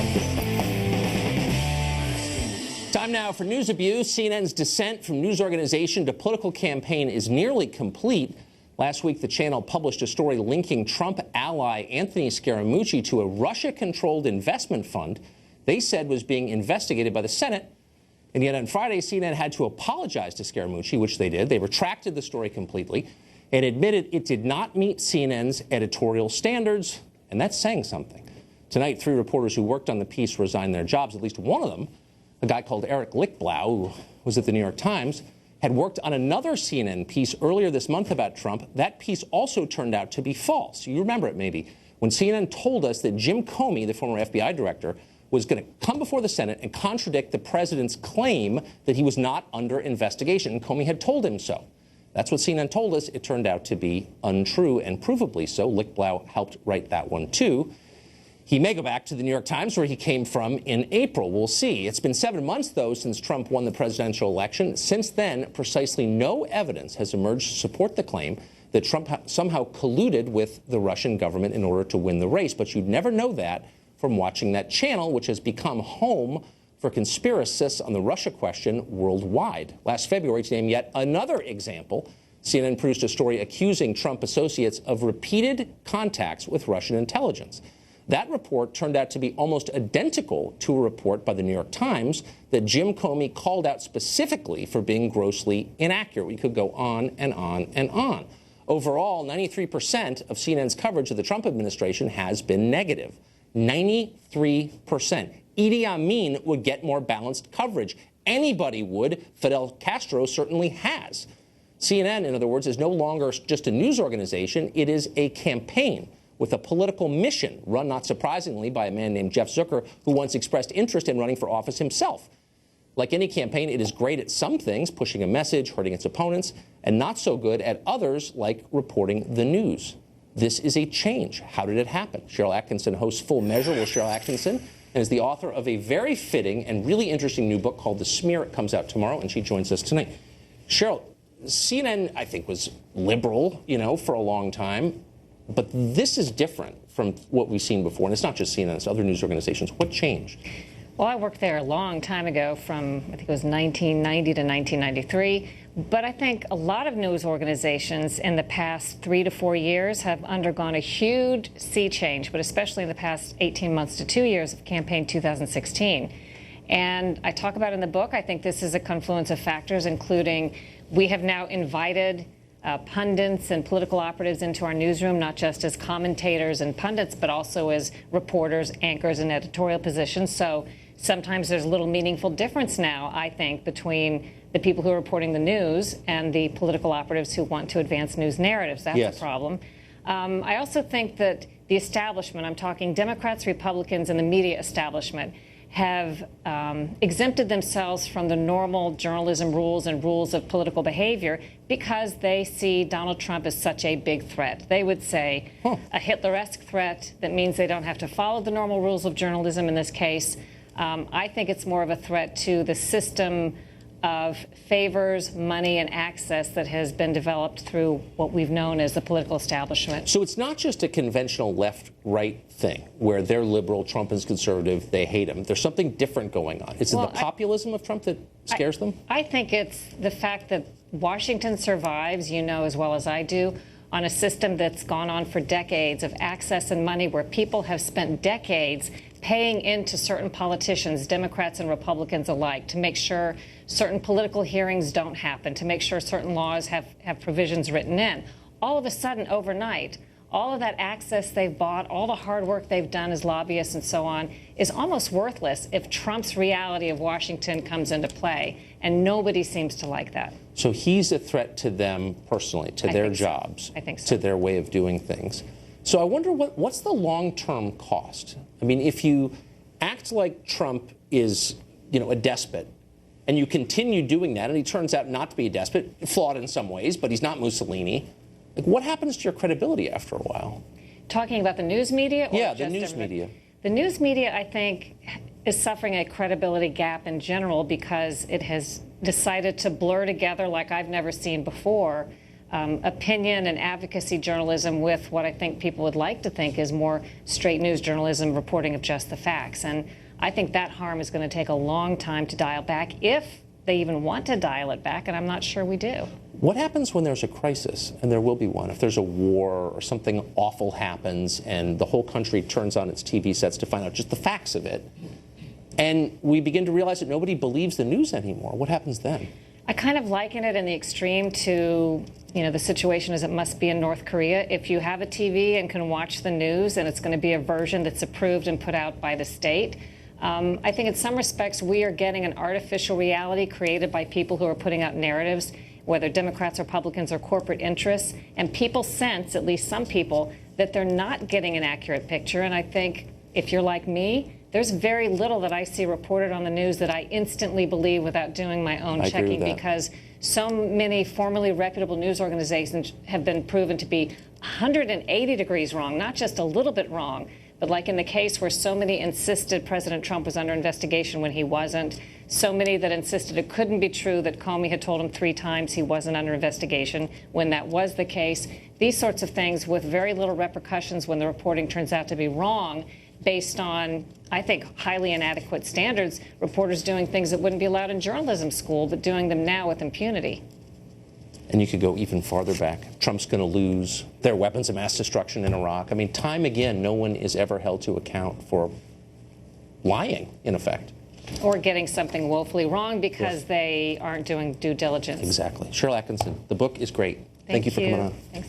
Trump did. Time now for news abuse. CNN's descent from news organization to political campaign is nearly complete. Last week, the channel published a story linking Trump ally Anthony Scaramucci to a Russia-controlled investment fund they said was being investigated by the Senate. And yet on Friday, CNN had to apologize to Scaramucci, which they did. They retracted the story completely and admitted it did not meet CNN's editorial standards. And that's saying something. Tonight, 3 reporters who worked on the piece resigned their jobs. At least one of them, a guy called Eric Lichtblau, who was at the New York Times, had worked on another CNN piece earlier this month about Trump. That piece also turned out to be false. You remember it maybe, when CNN told us that Jim Comey, the former FBI director, was going to come before the Senate and contradict the president's claim that he was not under investigation. And Comey had told him so. That's what CNN told us. It turned out to be untrue, and provably so. Lichtblau helped write that one, too. He may go back to the New York Times, where he came from in April. We'll see. It's been 7 months, though, since Trump won the presidential election. Since then, precisely no evidence has emerged to support the claim that Trump somehow colluded with the Russian government in order to win the race. But you'd never know that from watching that channel, which has become home for conspiracists on the Russia question worldwide. Last February, to name yet another example, CNN produced a story accusing Trump associates of repeated contacts with Russian intelligence. That report turned out to be almost identical to a report by the New York Times that Jim Comey called out specifically for being grossly inaccurate. We could go on and on and on. Overall, 93% of CNN's coverage of the Trump administration has been negative. 93%. Idi Amin would get more balanced coverage. Anybody would. Fidel Castro certainly has. CNN, in other words, is no longer just a news organization. It is a campaign with a political mission run, not surprisingly, by a man named Jeff Zucker, who once expressed interest in running for office himself. Like any campaign, it is great at some things, pushing a message, hurting its opponents, and not so good at others, like reporting the news. This is a change. How did it happen? Cheryl Atkinson hosts Full Measure with Cheryl Atkinson and is the author of a very fitting and really interesting new book called The Smear. It comes out tomorrow, and she joins us tonight. Cheryl, CNN, I think, was liberal, for a long time. But this is different from what we've seen before. And it's not just CNN, it's other news organizations. What changed? Well, I worked there a long time ago from, I think it was 1990 to 1993. But I think a lot of news organizations in the past 3 to 4 years have undergone a huge sea change, but especially in the past 18 months to 2 years of campaign 2016. And I talk about in the book, I think this is a confluence of factors, including we have now invited pundits and political operatives into our newsroom, not just as commentators and pundits, but also as reporters, anchors, and editorial positions. So sometimes there's a little meaningful difference now, I think, between the people who are reporting the news and the political operatives who want to advance news narratives. That's a problem. I also think that the establishment, I'm talking Democrats, Republicans, and the media establishment, have exempted themselves from the normal journalism rules and rules of political behavior because they see Donald Trump as such a big threat. They would say a Hitler-esque threat that means they don't have to follow the normal rules of journalism in this case. I think it's more of a threat to the system of favors, money, and access that has been developed through what we've known as the political establishment. So it's not just a conventional left-right thing where they're liberal, Trump is conservative, they hate him. There's something different going on. Is it the populism of Trump that scares them? I think it's the fact that Washington survives, as well as I do, on a system that's gone on for decades of access and money where people have spent decades paying into certain politicians, Democrats and Republicans alike, to make sure certain political hearings don't happen, to make sure certain laws have provisions written in. All of a sudden, overnight, all of that access they've bought, all the hard work they've done as lobbyists and so on, is almost worthless if Trump's reality of Washington comes into play, and nobody seems to like that. So he's a threat to them personally, to their jobs, I think so. To their way of doing things. So I wonder what's the long-term cost? I mean, if you act like Trump is, a despot, and you continue doing that, and he turns out not to be a despot, flawed in some ways, but he's not Mussolini, what happens to your credibility after a while? Talking about the news media? Or the news media. The news media, I think, is suffering a credibility gap in general because it has decided to blur together like I've never seen before opinion and advocacy journalism with what I think people would like to think is more straight news journalism, reporting of just the facts. And I think that harm is going to take a long time to dial back, if they even want to dial it back, and I'm not sure we do. What happens when there's a crisis, and there will be one? If there's a war or something awful happens and the whole country turns on its TV sets to find out just the facts of it, and we begin to realize that nobody believes the news anymore, what happens then? I kind of liken it in the extreme to, the situation as it must be in North Korea. If you have a TV and can watch the news, and it's going to be a version that's approved and put out by the state, I think in some respects we are getting an artificial reality created by people who are putting out narratives, whether Democrats, Republicans, or corporate interests, and people sense, at least some people, that they're not getting an accurate picture. And I think if you're like me, there's very little that I see reported on the news that I instantly believe without doing my own checking, because so many formerly reputable news organizations have been proven to be 180 degrees wrong, not just a little bit wrong. But like in the case where so many insisted President Trump was under investigation when he wasn't, so many that insisted it couldn't be true that Comey had told him 3 times he wasn't under investigation when that was the case. These sorts of things with very little repercussions when the reporting turns out to be wrong, based on, I think, highly inadequate standards, reporters doing things that wouldn't be allowed in journalism school, but doing them now with impunity. And you could go even farther back. Trump's going to lose their weapons of mass destruction in Iraq. I mean, time again, no one is ever held to account for lying, in effect. Or getting something woefully wrong because they aren't doing due diligence. Exactly. Cheryl Atkinson, the book is great. Thank you for coming on. Thanks.